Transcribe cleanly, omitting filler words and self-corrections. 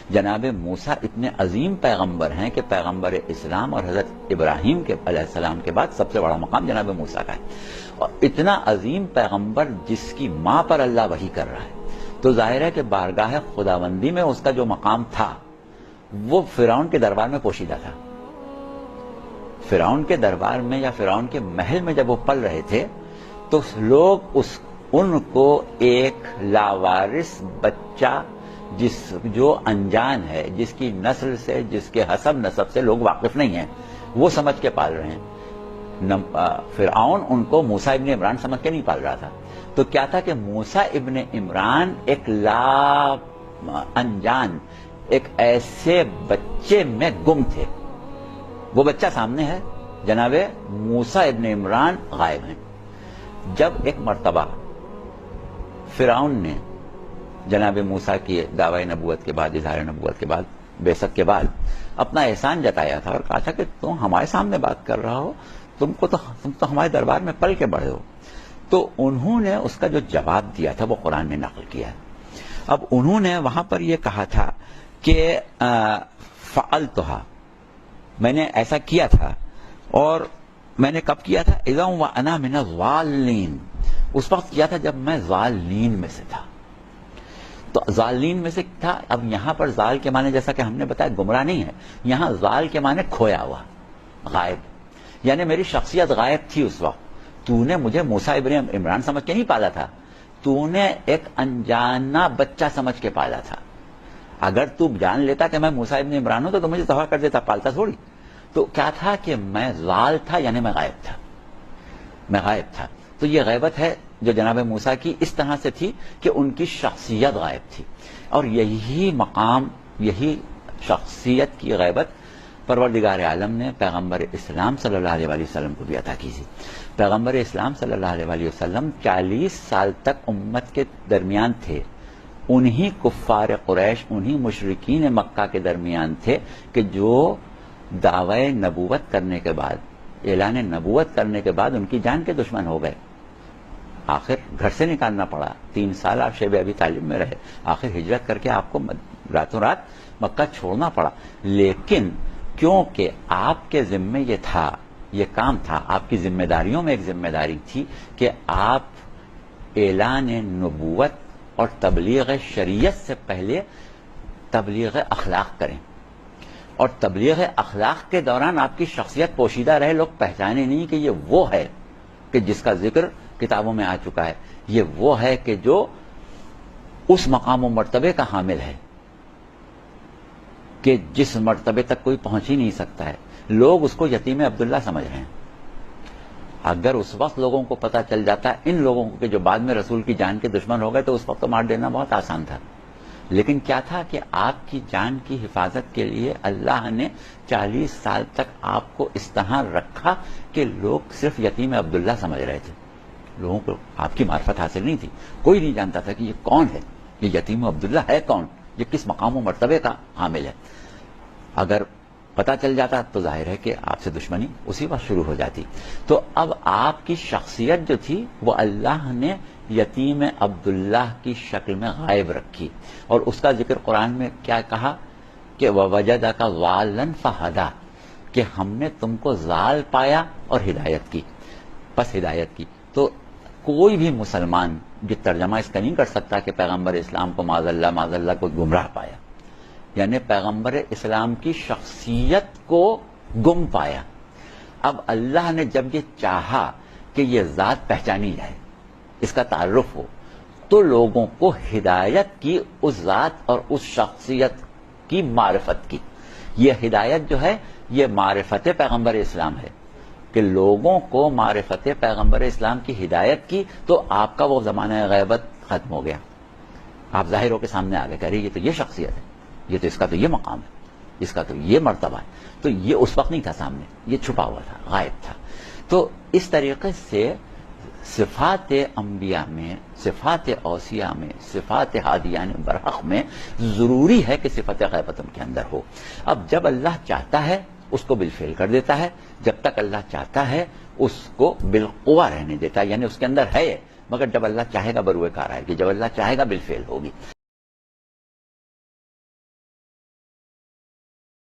جناب موسیٰ اتنے عظیم پیغمبر ہیں کہ پیغمبر اسلام اور حضرت ابراہیم کے علیہ السلام کے بعد سب سے بڑا مقام جناب موسیٰ کا ہے، اور اتنا عظیم پیغمبر جس کی ماں پر اللہ وحی کر رہا ہے، تو ظاہر ہے کہ بارگاہ خداوندی میں اس کا جو مقام تھا وہ فرعون کے دربار میں پوشیدہ تھا۔ فرعون کے دربار میں یا فرعون کے محل میں جب وہ پل رہے تھے تو لوگ ان کو ایک لاوارث بچہ جو انجان ہے، جس کی نسل سے، جس کے حسب نسب سے لوگ واقف نہیں ہیں، وہ سمجھ کے پال رہے ہیں۔ فرعون ان کو موسیٰ ابن عمران سمجھ کے نہیں پال رہا تھا۔ تو کیا تھا کہ موسیٰ ابن عمران ایک انجان، ایک ایسے بچے میں گم تھے۔ وہ بچہ سامنے ہے، جناب موسیٰ ابن عمران غائب ہیں۔ جب ایک مرتبہ فرعون نے جناب موسیٰ کی دعوی نبوت کے بعد، اظہار نبوت کے بعد، بعثت کے بعد اپنا احسان جتایا تھا اور کہا تھا کہ تم ہمارے سامنے بات کر رہا ہو، تم تو ہمارے دربار میں پل کے بڑھے ہو۔ تو انہوں نے اس کا جو جواب دیا تھا وہ قرآن میں نقل کیا ہے۔ اب انہوں نے وہاں پر یہ کہا تھا کہ فعلتها، میں نے ایسا کیا تھا، اور میں نے کب کیا تھا؟ اذا وانا من الضالین، اس وقت کیا تھا جب میں ضالین میں سے تھا۔ تو ضالین میں سے تھا۔ اب یہاں پر ضال کے معنی جیسا کہ ہم نے بتایا گمراہ نہیں ہے، یہاں ضال کے معنی کھویا ہوا، غائب، یعنی میری شخصیت غائب تھی اس وقت۔ تو نے مجھے موسیٰ ابن عمران سمجھ کے نہیں پالا تھا، تو نے ایک انجانا بچہ سمجھ کے پالا تھا۔ اگر تو جان لیتا کہ میں موسیٰ ابن عمران ہوں تو مجھے تباہ کر دیتا، پالتا تھوڑی۔ تو کیا تھا کہ میں ضال تھا، یعنی میں غائب تھا، میں غائب تھا۔ تو یہ غیبت ہے جو جناب موسیٰ کی اس طرح سے تھی کہ ان کی شخصیت غائب تھی، اور یہی مقام، یہی شخصیت کی غیبت پروردگار عالم نے پیغمبر اسلام صلی اللہ علیہ وآلہ وسلم کو بھی عطا کی تھی۔ پیغمبر اسلام صلی اللہ علیہ وآلہ وسلم 40 سال تک امت کے درمیان تھے، انہی کفار قریش، انہی مشرکین مکہ کے درمیان تھے کہ جو دعوی نبوت کرنے کے بعد، اعلان نبوت کرنے کے بعد ان کی جان کے دشمن ہو گئے۔ آخر گھر سے نکالنا پڑا، 3 سال آپ شیب ابی طالب میں رہے، آخر ہجرت کر کے آپ کو راتوں رات مکہ چھوڑنا پڑا۔ لیکن کیونکہ آپ کے ذمے یہ تھا، یہ کام تھا، آپ کی ذمہ داریوں میں ایک ذمہ داری تھی کہ آپ اعلان نبوت اور تبلیغ شریعت سے پہلے تبلیغ اخلاق کریں، اور تبلیغ اخلاق کے دوران آپ کی شخصیت پوشیدہ رہے، لوگ پہچانے نہیں کہ یہ وہ ہے کہ جس کا ذکر کتابوں میں آ چکا ہے، یہ وہ ہے کہ جو اس مقام و مرتبے کا حامل ہے کہ جس مرتبے تک کوئی پہنچ ہی نہیں سکتا ہے۔ لوگ اس کو یتیم عبداللہ سمجھ رہے ہیں۔ اگر اس وقت لوگوں کو پتہ چل جاتا ان لوگوں کو کہ جو بعد میں رسول کی جان کے دشمن ہو گئے، تو اس وقت تو مار دینا بہت آسان تھا۔ لیکن کیا تھا کہ آپ کی جان کی حفاظت کے لیے اللہ نے 40 سال تک آپ کو اس طرح رکھا کہ لوگ صرف یتیم عبداللہ سمجھ رہے تھے، لوگوں کو آپ کی معرفت حاصل نہیں تھی، کوئی نہیں جانتا تھا کہ یہ کون ہے، یہ یتیم عبداللہ ہے کون، یہ کس مقام و مرتبے کا حامل ہے۔ اگر پتہ چل جاتا تو ظاہر ہے کہ آپ سے دشمنی اسی وقت شروع ہو جاتی۔ تو اب آپ کی شخصیت جو تھی وہ اللہ نے یتیم عبداللہ کی شکل میں غائب رکھی، اور اس کا ذکر قرآن میں کیا کہا کہ وَوَجَدَكَ ضَالًّا فَهَدَىٰ، کہ ہم نے تم کو ضال پایا اور ہدایت کی، پس ہدایت کی۔ تو کوئی بھی مسلمان یہ ترجمہ اس کا نہیں کر سکتا کہ پیغمبر اسلام کو معاذ اللہ کو گمراہ پایا، یعنی پیغمبر اسلام کی شخصیت کو گم پایا۔ اب اللہ نے جب یہ چاہا کہ یہ ذات پہچانی جائے، اس کا تعارف ہو، تو لوگوں کو ہدایت کی اس ذات اور اس شخصیت کی معرفت کی۔ یہ ہدایت جو ہے یہ معرفت پیغمبر اسلام ہے کہ لوگوں کو معرفت پیغمبر اسلام کی ہدایت کی، تو آپ کا وہ زمانہ غیبت ختم ہو گیا، آپ ظاہر ہو کے سامنے آ گئے، کہہ رہے یہ تو یہ شخصیت ہے، یہ تو اس کا تو یہ مقام ہے، اس کا تو یہ مرتبہ ہے۔ تو یہ اس وقت نہیں تھا سامنے، یہ چھپا ہوا تھا، غائب تھا۔ تو اس طریقے سے صفات انبیاء میں، صفات اوصیاء میں، صفات ہادیان برحق میں ضروری ہے کہ صفت غیبت ان کے اندر ہو۔ اب جب اللہ چاہتا ہے اس کو بالفعل کر دیتا ہے، جب تک اللہ چاہتا ہے اس کو بالقوہ رہنے دیتا ہے، یعنی اس کے اندر ہے، مگر جب اللہ چاہے گا بروئے کار آئے گی، جب اللہ چاہے گا بالفعل ہوگی۔